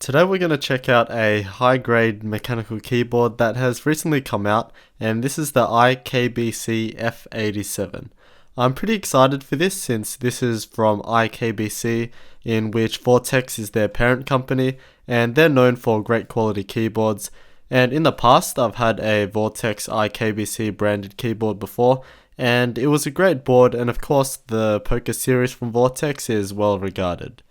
Today we're going to check out a high-grade mechanical keyboard that has recently come out, and this is the IKBC F87. I'm pretty excited for this since this is from IKBC, in which Vortex is their parent company, and they're known for great quality keyboards. And in the past I've had a Vortex IKBC branded keyboard before, and it was a great board, and of course the Poker series from Vortex is well regarded.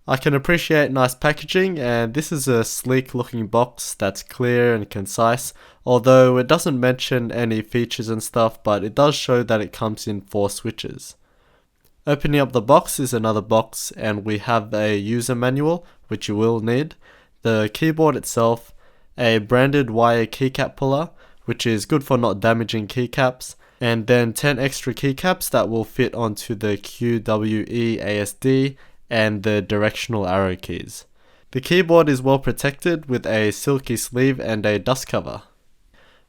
I can appreciate nice packaging, and this is a sleek looking box that's clear and concise, although it doesn't mention any features and stuff, but it does show that it comes in 4 switches. Opening up the box is another box, and we have a user manual, which you will need, the keyboard itself, a branded wire keycap puller, which is good for not damaging keycaps, and then 10 extra keycaps that will fit onto the QWE ASD and the directional arrow keys. The keyboard is well protected with a silky sleeve and a dust cover.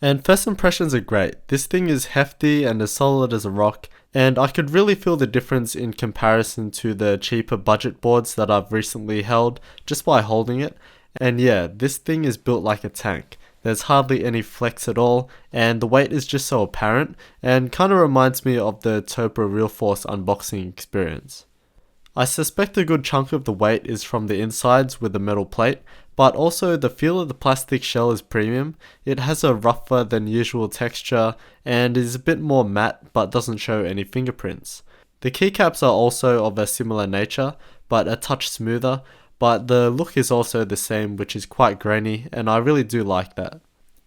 And first impressions are great. This thing is hefty and as solid as a rock, and I could really feel the difference in comparison to the cheaper budget boards that I've recently held just by holding it. And yeah, this thing is built like a tank. There's hardly any flex at all, and the weight is just so apparent, and kinda reminds me of the Topo Realforce unboxing experience. I suspect a good chunk of the weight is from the insides with the metal plate, but also the feel of the plastic shell is premium. It has a rougher than usual texture and is a bit more matte but doesn't show any fingerprints. The keycaps are also of a similar nature but a touch smoother, but the look is also the same, which is quite grainy, and I really do like that.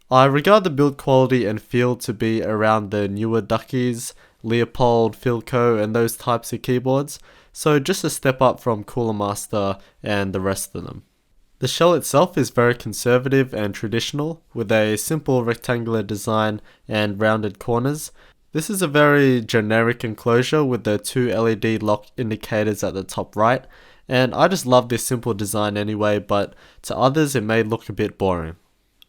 I regard the build quality and feel to be around the newer Duckies, Leopold, Philco and those types of keyboards, so just a step up from Cooler Master and the rest of them. The shell itself is very conservative and traditional, with a simple rectangular design and rounded corners. This is a very generic enclosure with the 2 LED lock indicators at the top right, and I just love this simple design anyway, but to others it may look a bit boring.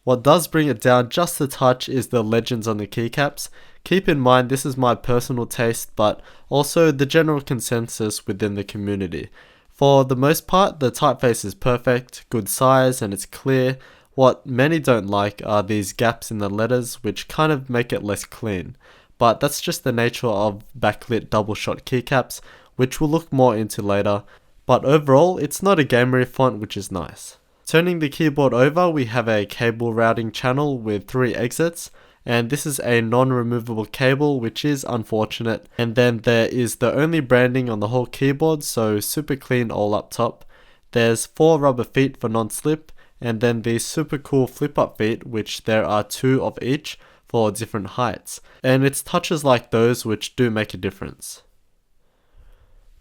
What does bring it down just a touch is the legends on the keycaps. Keep in mind this is my personal taste, but also the general consensus within the community. For the most part, the typeface is perfect, good size, and it's clear. What many don't like are these gaps in the letters, which kind of make it less clean. But that's just the nature of backlit double shot keycaps, which we'll look more into later. But overall, it's not a gamery font, which is nice. Turning the keyboard over, we have a cable routing channel with 3 exits, and this is a non-removable cable, which is unfortunate. And then there is the only branding on the whole keyboard, so super clean all up top. There's 4 rubber feet for non-slip, and then these super cool flip-up feet, which there are 2 of each for different heights. And it's touches like those which do make a difference.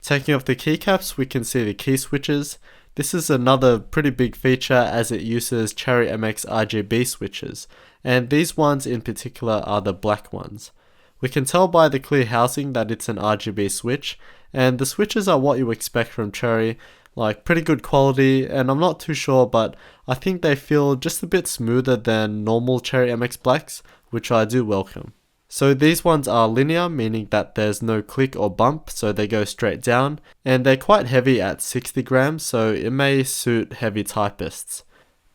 Taking off the keycaps, we can see the key switches. This is another pretty big feature as it uses Cherry MX RGB switches, and these ones in particular are the black ones. We can tell by the clear housing that it's an RGB switch, and the switches are what you expect from Cherry, like pretty good quality, and I'm not too sure, but I think they feel just a bit smoother than normal Cherry MX blacks, which I do welcome. So these ones are linear, meaning that there's no click or bump, so they go straight down, and they're quite heavy at 60 grams, so it may suit heavy typists.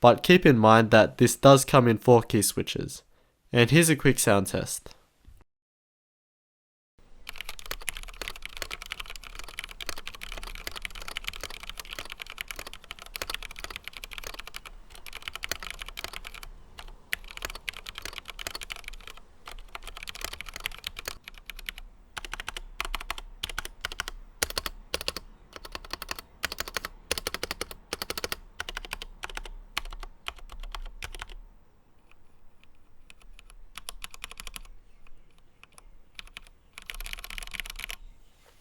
But keep in mind that this does come in 4 key switches. And here's a quick sound test.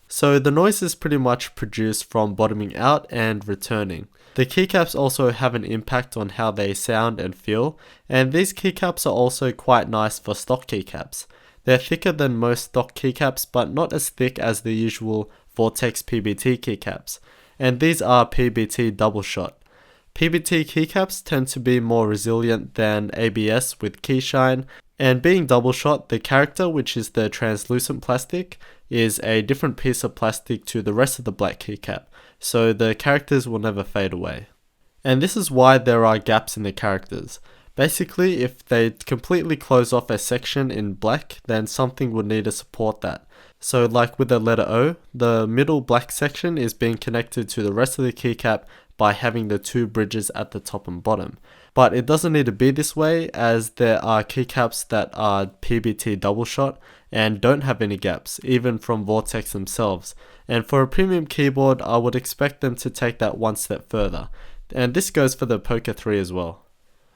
So the noise is pretty much produced from bottoming out and returning. The keycaps also have an impact on how they sound and feel, and these keycaps are also quite nice for stock keycaps. They're thicker than most stock keycaps, but not as thick as the usual Vortex PBT keycaps, and these are PBT double shot. PBT keycaps tend to be more resilient than ABS with keyshine, and being double shot, the character, which is the translucent plastic, is a different piece of plastic to the rest of the black keycap, so the characters will never fade away. And this is why there are gaps in the characters. Basically, if they completely close off a section in black, then something would need to support that. So like with the letter O, the middle black section is being connected to the rest of the keycap by having the two bridges at the top and bottom. But it doesn't need to be this way, as there are keycaps that are PBT double shot and don't have any gaps, even from Vortex themselves. And for a premium keyboard, I would expect them to take that one step further. And this goes for the Poker 3 as well.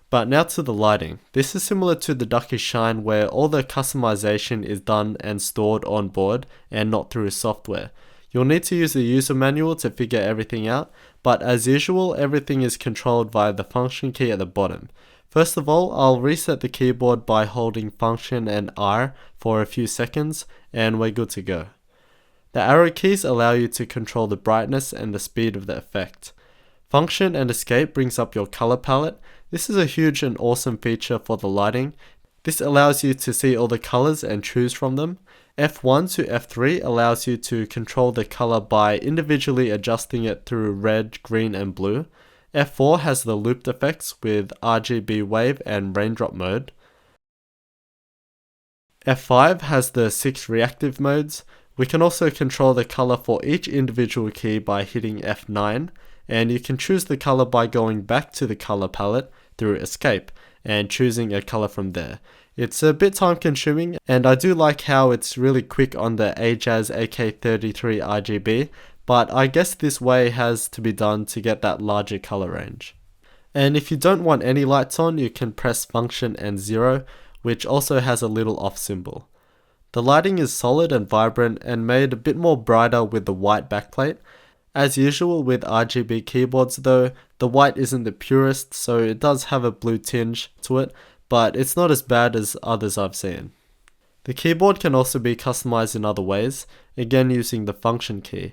But now to the lighting. This is similar to the Ducky Shine, where all the customization is done and stored on board and not through software. You'll need to use the user manual to figure everything out, but as usual, everything is controlled via the function key at the bottom. First of all, I'll reset the keyboard by holding function and R for a few seconds, and we're good to go. The arrow keys allow you to control the brightness and the speed of the effect. Function and escape brings up your color palette. This is a huge and awesome feature for the lighting. This allows you to see all the colors and choose from them. F1 to F3 allows you to control the color by individually adjusting it through red, green, and blue. F4 has the looped effects with RGB wave and raindrop mode. F5 has the 6 reactive modes. We can also control the color for each individual key by hitting F9, and you can choose the color by going back to the color palette through escape and choosing a color from there. It's a bit time consuming, and I do like how it's really quick on the Ajaz AK33 RGB, but I guess this way has to be done to get that larger color range. And if you don't want any lights on, you can press function and 0, which also has a little off symbol. The lighting is solid and vibrant and made a bit more brighter with the white backplate. As usual with RGB keyboards though, the white isn't the purest, so it does have a blue tinge to it, but it's not as bad as others I've seen. The keyboard can also be customized in other ways, again using the function key.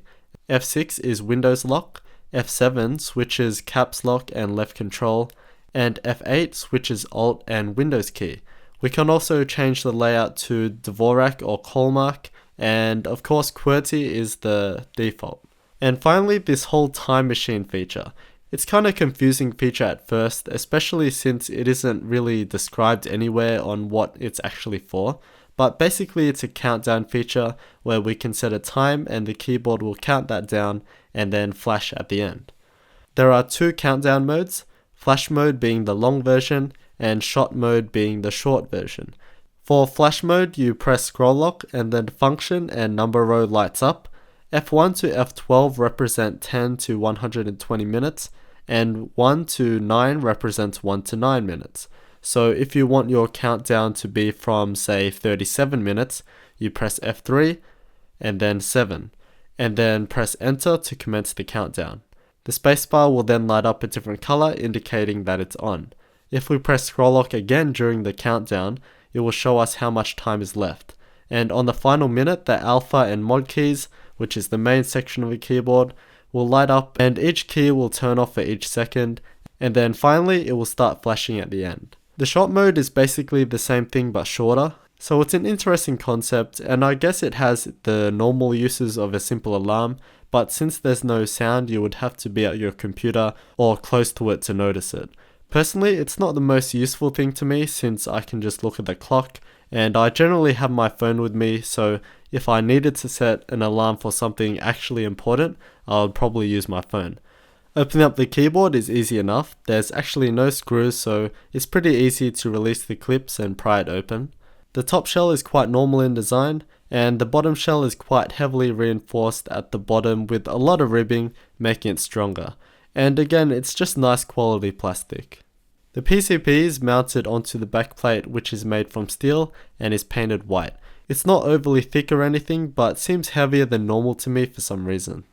F6 is Windows lock, F7 switches caps lock and left control, and F8 switches Alt and Windows key. We can also change the layout to Dvorak or Hallmark, and of course QWERTY is the default. And finally, this whole time machine feature. It's kind of confusing feature at first, especially since it isn't really described anywhere on what it's actually for, but basically it's a countdown feature where we can set a time and the keyboard will count that down and then flash at the end. There are 2 countdown modes, flash mode being the long version and shot mode being the short version. For flash mode, you press scroll lock and then function and number row lights up. F1 to F12 represent 10 to 120 minutes, and 1 to 9 represents 1 to 9 minutes. So if you want your countdown to be from say 37 minutes, you press F3 and then 7, and then press enter to commence the countdown. The spacebar will then light up a different color indicating that it's on. If we press scroll lock again during the countdown, it will show us how much time is left. And on the final minute, the alpha and mod keys, which is the main section of the keyboard, will light up and each key will turn off for each second, and then finally it will start flashing at the end. The short mode is basically the same thing but shorter, so it's an interesting concept, and I guess it has the normal uses of a simple alarm, but since there's no sound you would have to be at your computer or close to it to notice it. Personally, it's not the most useful thing to me since I can just look at the clock, and I generally have my phone with me, so if I needed to set an alarm for something actually important, I would probably use my phone. Opening up the keyboard is easy enough. There's actually no screws, so it's pretty easy to release the clips and pry it open. The top shell is quite normal in design, and the bottom shell is quite heavily reinforced at the bottom with a lot of ribbing, making it stronger. And again, it's just nice quality plastic. The PCB is mounted onto the backplate, which is made from steel and is painted white. It's not overly thick or anything, but seems heavier than normal to me for some reason.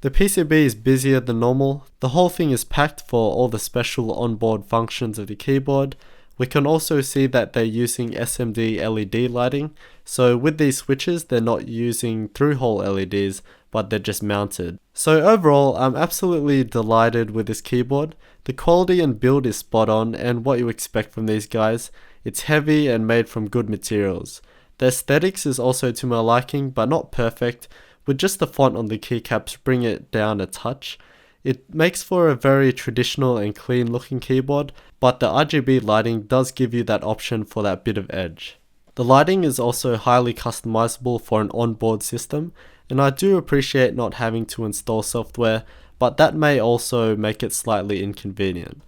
The PCB is busier than normal. The whole thing is packed for all the special onboard functions of the keyboard. We can also see that they're using SMD LED lighting, so with these switches they're not using through-hole LEDs, but they're just mounted. So overall, I'm absolutely delighted with this keyboard. The quality and build is spot on and what you expect from these guys. It's heavy and made from good materials. The aesthetics is also to my liking, but not perfect, with just the font on the keycaps bring it down a touch. It makes for a very traditional and clean looking keyboard, but the RGB lighting does give you that option for that bit of edge. The lighting is also highly customizable for an onboard system, and I do appreciate not having to install software, but that may also make it slightly inconvenient.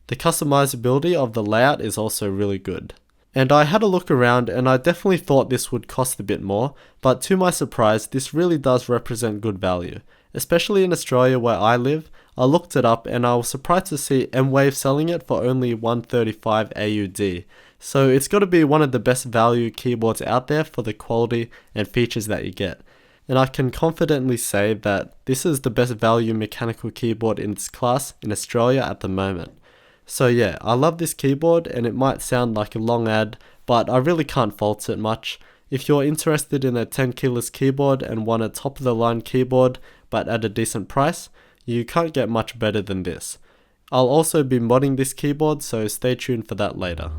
The customizability of the layout is also really good. And I had a look around and I definitely thought this would cost a bit more, but to my surprise, this really does represent good value. Especially in Australia where I live, I looked it up and I was surprised to see M-Wave selling it for only 135 AUD. So it's got to be one of the best value keyboards out there for the quality and features that you get. And I can confidently say that this is the best value mechanical keyboard in its class in Australia at the moment. So yeah, I love this keyboard and it might sound like a long ad, but I really can't fault it much. If you're interested in a 10 keyless keyboard and want a top of the line keyboard but at a decent price, you can't get much better than this. I'll also be modding this keyboard, so stay tuned for that later.